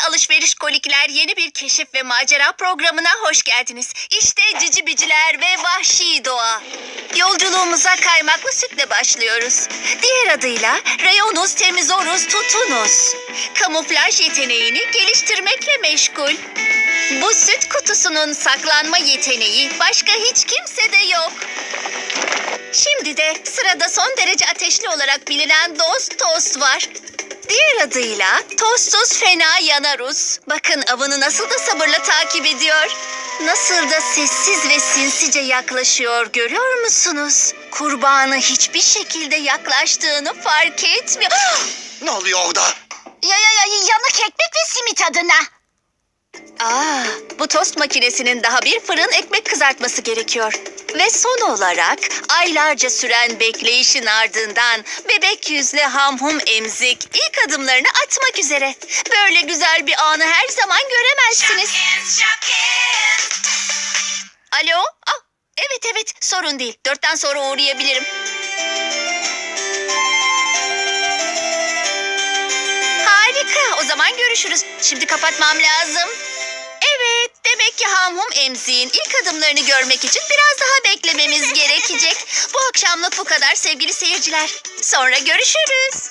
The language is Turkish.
alışveriş kolikler yeni bir keşif ve macera programına hoş geldiniz. İşte cici biciler ve vahşi doğa. Yolculuğumuza kaymaklı sütle başlıyoruz. Diğer adıyla Rayonus Temizorus Tutunus. Kamuflaj yeteneğini geliştirmekle meşgul. Bu süt kutusunun saklanma yeteneği başka hiç kimsede yok. Şimdi de sırada son derece ateşli olarak bilinen Dost Tost var. Diğer adıyla Tostus Fena Yanarus. Bakın avını nasıl da sabırla takip ediyor. Nasıl da sessiz ve sinsice yaklaşıyor, görüyor musunuz? Kurbanı hiçbir şekilde yaklaştığını fark etmiyor. Ne oluyor orada? Yanık ekmek ve simit adına. Bu tost makinesinin daha bir fırın ekmek kızartması gerekiyor. Ve son olarak aylarca süren bekleyişin ardından bebek yüzlü hamhum emzik ilk adımlarını atmak üzere. Böyle güzel bir anı her zaman göremezsiniz. Alo? Evet, sorun değil. 4'ten sonra uğrayabilirim. Harika, o zaman görüşürüz. Şimdi kapatmam lazım. Evet, demek ki hamhum emziğin ilk adımlarını görmek için biraz daha beklememiz gerekecek. Bu akşamlık bu kadar sevgili seyirciler. Sonra görüşürüz.